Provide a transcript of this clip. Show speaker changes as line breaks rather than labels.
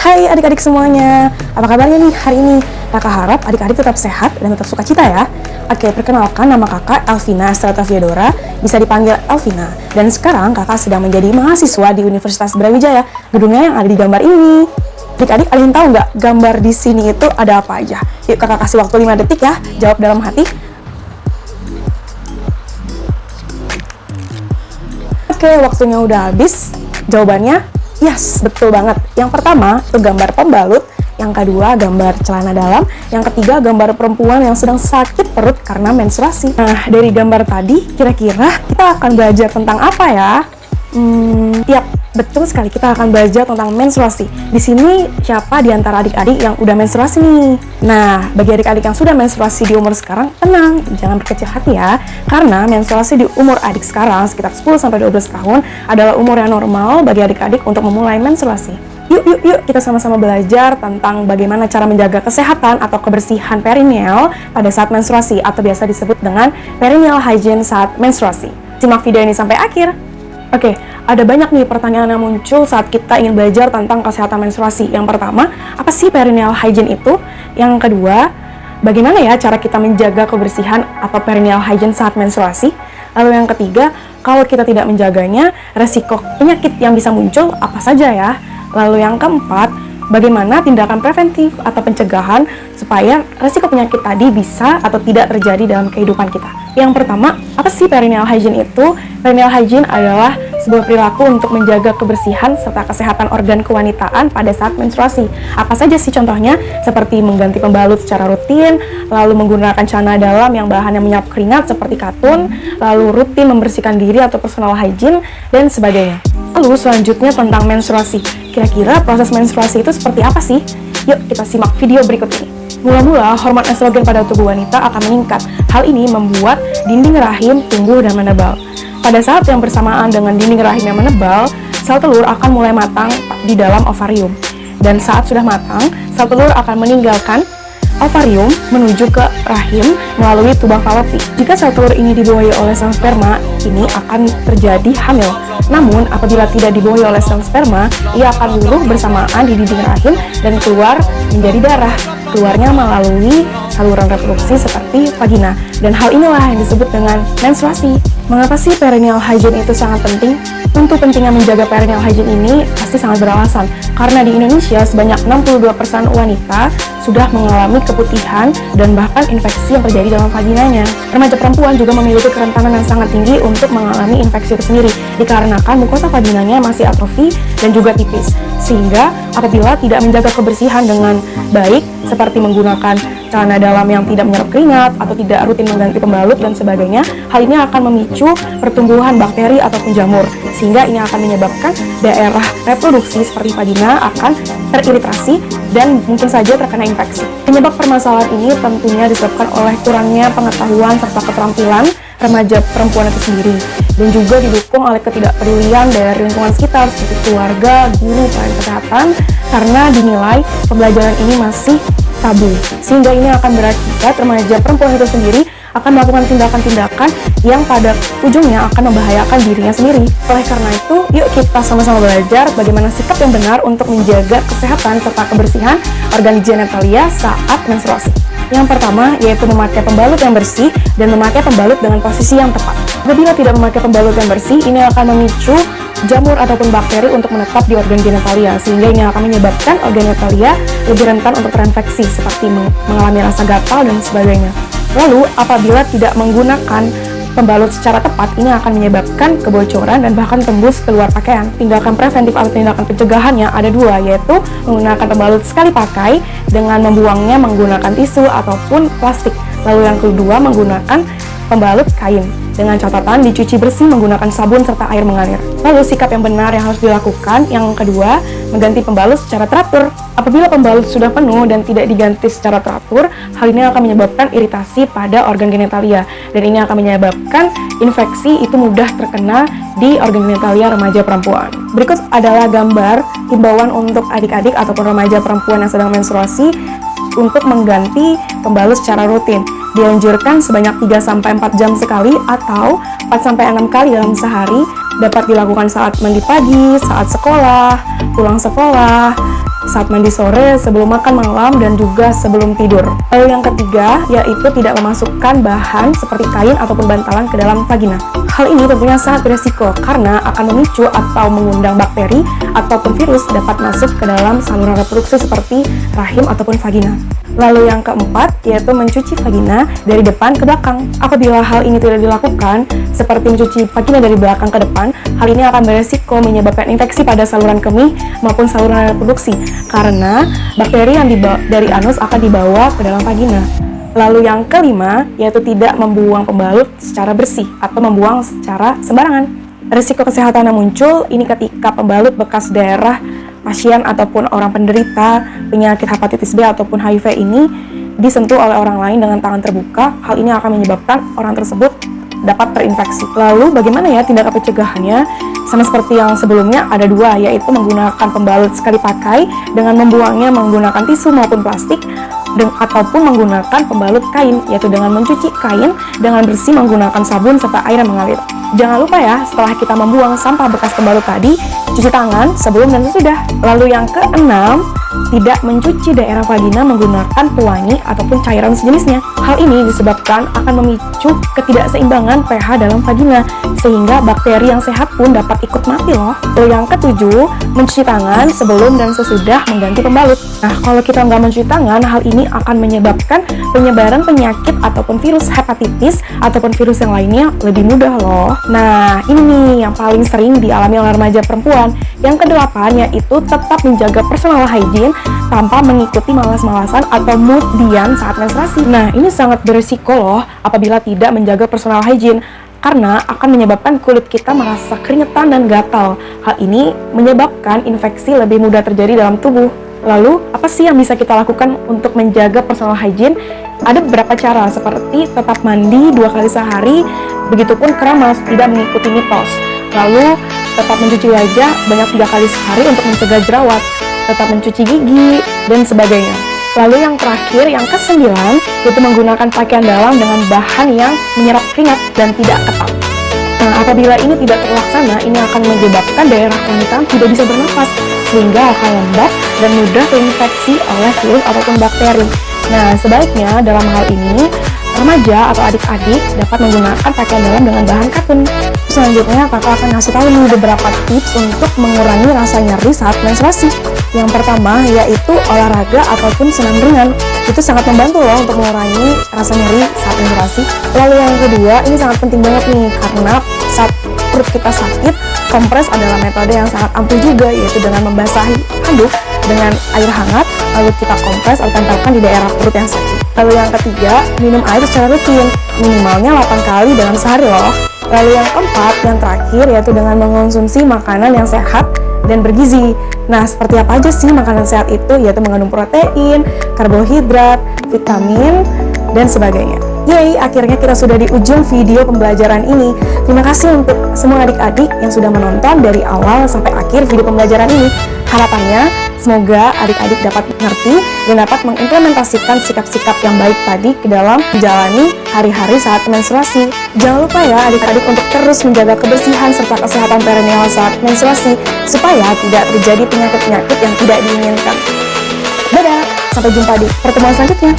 Hai adik-adik semuanya, apa kabarnya nih hari ini? Kakak harap adik-adik tetap sehat dan tetap sukacita ya. Oke, perkenalkan nama kakak Elvina Strata Viodora, bisa dipanggil Elvina. Dan sekarang kakak sedang menjadi mahasiswa di Universitas Brawijaya, gedungnya yang ada di gambar ini. Adik-adik, ada yang tahu nggak gambar di sini itu ada apa aja? Yuk kakak kasih waktu 5 detik ya, jawab dalam hati. Oke, waktunya udah habis. Jawabannya, yes, betul banget. Yang pertama, itu gambar pembalut. Yang kedua, gambar celana dalam. Yang ketiga, gambar perempuan yang sedang sakit perut karena menstruasi. Nah, dari gambar tadi, kira-kira kita akan belajar tentang apa ya? Yap, betul sekali, kita akan belajar tentang menstruasi. Di sini, siapa di antara adik-adik yang udah menstruasi nih? Nah, bagi adik-adik yang sudah menstruasi di umur sekarang, tenang, jangan berkecil hati ya. Karena menstruasi di umur adik sekarang, sekitar 10-12 tahun, adalah umur yang normal bagi adik-adik untuk memulai menstruasi. Yuk, kita sama-sama belajar tentang bagaimana cara menjaga kesehatan atau kebersihan perineal pada saat menstruasi, atau biasa disebut dengan perineal hygiene saat menstruasi. Simak video ini sampai akhir. Oke, ada banyak nih pertanyaan yang muncul saat kita ingin belajar tentang kesehatan menstruasi. Yang pertama, apa sih perineal hygiene itu? Yang kedua, bagaimana ya cara kita menjaga kebersihan atau perineal hygiene saat menstruasi? Lalu yang ketiga, kalau kita tidak menjaganya, resiko penyakit yang bisa muncul apa saja ya? Lalu yang keempat, bagaimana tindakan preventif atau pencegahan supaya resiko penyakit tadi bisa atau tidak terjadi dalam kehidupan kita. Yang pertama, apa sih perineal hygiene itu? Perineal hygiene adalah sebuah perilaku untuk menjaga kebersihan serta kesehatan organ kewanitaan pada saat menstruasi. Apa saja sih contohnya? Seperti mengganti pembalut secara rutin, lalu menggunakan celana dalam yang bahannya menyerap keringat seperti katun, lalu rutin membersihkan diri atau personal hygiene, dan sebagainya. Lalu selanjutnya tentang menstruasi. Kira-kira proses menstruasi itu seperti apa sih? Yuk kita simak video berikut ini. Mula-mula, hormon estrogen pada tubuh wanita akan meningkat. Hal ini membuat dinding rahim tumbuh dan menebal. Pada saat yang bersamaan dengan dinding rahim yang menebal, sel telur akan mulai matang di dalam ovarium. Dan saat sudah matang, sel telur akan meninggalkan ovarium menuju ke rahim melalui tuba fallopi. Jika sel telur ini dibawahi oleh sel sperma, ini akan terjadi hamil. Namun, apabila tidak dibawahi oleh sel sperma, ia akan luluh bersamaan di dinding rahim dan keluar menjadi darah. Keluarnya melalui saluran reproduksi seperti vagina. Dan hal inilah yang disebut dengan menstruasi. Mengapa sih perineal hygiene itu sangat penting? Tentu pentingnya menjaga perineal hygiene ini pasti sangat beralasan. Karena di Indonesia sebanyak 62% wanita sudah mengalami keputihan dan bahkan infeksi yang terjadi dalam vaginanya. Remaja perempuan juga memiliki kerentanan yang sangat tinggi untuk mengalami infeksi itu sendiri, dikarenakan mukosa vaginanya masih atrofi dan juga tipis. Sehingga apabila tidak menjaga kebersihan dengan baik, seperti menggunakan celana dalam yang tidak menyerap keringat atau tidak rutin mengganti pembalut dan sebagainya, hal ini akan memicu pertumbuhan bakteri ataupun jamur, sehingga ini akan menyebabkan daerah reproduksi seperti vagina akan teriritasi dan mungkin saja terkena infeksi. Penyebab permasalahan ini tentunya disebabkan oleh kurangnya pengetahuan serta keterampilan remaja perempuan itu sendiri, dan juga didukung oleh ketidakpedulian dari lingkungan sekitar seperti keluarga, guru, tenaga kesehatan, karena dinilai pembelajaran ini masih tabu, sehingga ini akan berakibat remaja perempuan itu sendiri akan melakukan tindakan-tindakan yang pada ujungnya akan membahayakan dirinya sendiri. Oleh karena itu, yuk kita sama-sama belajar bagaimana sikap yang benar untuk menjaga kesehatan serta kebersihan organ genitalia saat menstruasi. Yang pertama, yaitu memakai pembalut yang bersih dan memakai pembalut dengan posisi yang tepat. Apabila tidak memakai pembalut yang bersih, ini akan memicu jamur ataupun bakteri untuk menetap di organ genitalia, sehingga ini akan menyebabkan organ genitalia lebih rentan untuk terinfeksi, seperti mengalami rasa gatal dan sebagainya. Lalu, apabila tidak menggunakan pembalut secara tepat, ini akan menyebabkan kebocoran dan bahkan tembus keluar pakaian. Tindakan preventif atau tindakan pencegahannya ada dua, yaitu menggunakan pembalut sekali pakai dengan membuangnya menggunakan tisu ataupun plastik. Lalu yang kedua, menggunakan pembalut kain dengan catatan dicuci bersih menggunakan sabun serta air mengalir. Lalu sikap yang benar yang harus dilakukan, yang kedua, mengganti pembalut secara teratur. Apabila pembalut sudah penuh dan tidak diganti secara teratur, hal ini akan menyebabkan iritasi pada organ genitalia, dan ini akan menyebabkan infeksi itu mudah terkena di organ genitalia remaja perempuan. Berikut adalah gambar himbauan untuk adik-adik ataupun remaja perempuan yang sedang menstruasi untuk mengganti pembalut secara rutin. Dianjurkan sebanyak 3-4 jam sekali atau 4-6 kali dalam sehari. Dapat dilakukan saat mandi pagi, saat sekolah, pulang sekolah, saat mandi sore, sebelum makan malam, dan juga sebelum tidur. Lalu yang ketiga, yaitu tidak memasukkan bahan seperti kain ataupun bantalan ke dalam vagina. Hal ini tentunya sangat beresiko karena akan memicu atau mengundang bakteri ataupun virus dapat masuk ke dalam saluran reproduksi seperti rahim ataupun vagina. Lalu yang keempat, yaitu mencuci vagina dari depan ke belakang. Apabila hal ini tidak dilakukan, seperti mencuci vagina dari belakang ke depan, hal ini akan beresiko menyebabkan infeksi pada saluran kemih maupun saluran reproduksi, karena bakteri yang dari anus akan dibawa ke dalam vagina. Lalu yang kelima, yaitu tidak membuang pembalut secara bersih atau membuang secara sembarangan. Risiko kesehatan yang muncul ini ketika pembalut bekas darah pasien ataupun orang penderita penyakit hepatitis B ataupun HIV ini disentuh oleh orang lain dengan tangan terbuka. Hal ini akan menyebabkan orang tersebut dapat terinfeksi. Lalu bagaimana ya tindakan pencegahannya? Sama seperti yang sebelumnya, ada dua, yaitu menggunakan pembalut sekali pakai dengan membuangnya menggunakan tisu maupun plastik, ataupun menggunakan pembalut kain, yaitu dengan mencuci kain dengan bersih menggunakan sabun serta air yang mengalir. Jangan lupa ya, setelah kita membuang sampah bekas pembalut tadi, cuci tangan sebelum dan sesudah. Lalu yang keenam, tidak mencuci daerah vagina menggunakan pewangi ataupun cairan sejenisnya. Hal ini disebabkan akan memicu ketidakseimbangan pH dalam vagina, sehingga bakteri yang sehat pun dapat ikut mati loh. Lalu yang ketujuh, mencuci tangan sebelum dan sesudah mengganti pembalut. Nah, kalau kita nggak mencuci tangan, hal ini akan menyebabkan penyebaran penyakit ataupun virus hepatitis ataupun virus yang lainnya lebih mudah loh. Nah, ini nih yang paling sering dialami oleh remaja perempuan. Yang kedelapan, yaitu tetap menjaga personal hygiene tanpa mengikuti malas-malasan atau mood dian saat menstruasi. Nah, ini sangat berisiko loh apabila tidak menjaga personal hygiene, karena akan menyebabkan kulit kita merasa keringetan dan gatal. Hal ini menyebabkan infeksi lebih mudah terjadi dalam tubuh. Lalu, apa sih yang bisa kita lakukan untuk menjaga personal hygiene? Ada beberapa cara, seperti tetap mandi 2 kali sehari, begitupun keramas, tidak mengikuti mitos. Lalu, tetap mencuci wajah sebanyak 3 kali sehari untuk mencegah jerawat, tetap mencuci gigi, dan sebagainya. Lalu yang terakhir, yang kesembilan, yaitu menggunakan pakaian dalam dengan bahan yang menyerap keringat dan tidak ketat. Nah, apabila ini tidak terlaksana, ini akan menyebabkan daerah kemitan tidak bisa bernafas, sehingga akan lembab dan mudah terinfeksi oleh virus ataupun bakteri. Nah, sebaiknya dalam hal ini, remaja atau adik-adik dapat menggunakan pakaian dalam dengan bahan katun. Selanjutnya, kakak akan ngasih tahu nih beberapa tips untuk mengurangi rasa nyeri saat menstruasi. Yang pertama, yaitu olahraga ataupun senam ringan. Itu sangat membantu loh untuk mengurangi rasa nyeri saat menstruasi. Lalu yang kedua, ini sangat penting banget nih, karena saat perut kita sakit, kompres adalah metode yang sangat ampuh juga, yaitu dengan membasahi handuk dengan air hangat, lalu kita kompres atau tempelkan di daerah perut yang sakit. Lalu yang ketiga, minum air secara rutin, minimalnya 8 kali dalam sehari loh. Lalu yang keempat, yang terakhir, yaitu dengan mengonsumsi makanan yang sehat dan bergizi. Nah, seperti apa aja sih makanan sehat itu? Yaitu mengandung protein, karbohidrat, vitamin, dan sebagainya. Yeay, akhirnya kita sudah di ujung video pembelajaran ini. Terima kasih untuk semua adik-adik yang sudah menonton dari awal sampai akhir video pembelajaran ini. Harapannya, semoga adik-adik dapat mengerti dan dapat mengimplementasikan sikap-sikap yang baik tadi ke dalam menjalani hari-hari saat menstruasi. Jangan lupa ya adik-adik untuk terus menjaga kebersihan serta kesehatan perineal saat menstruasi, supaya tidak terjadi penyakit-penyakit yang tidak diinginkan. Dadah, sampai jumpa di pertemuan selanjutnya.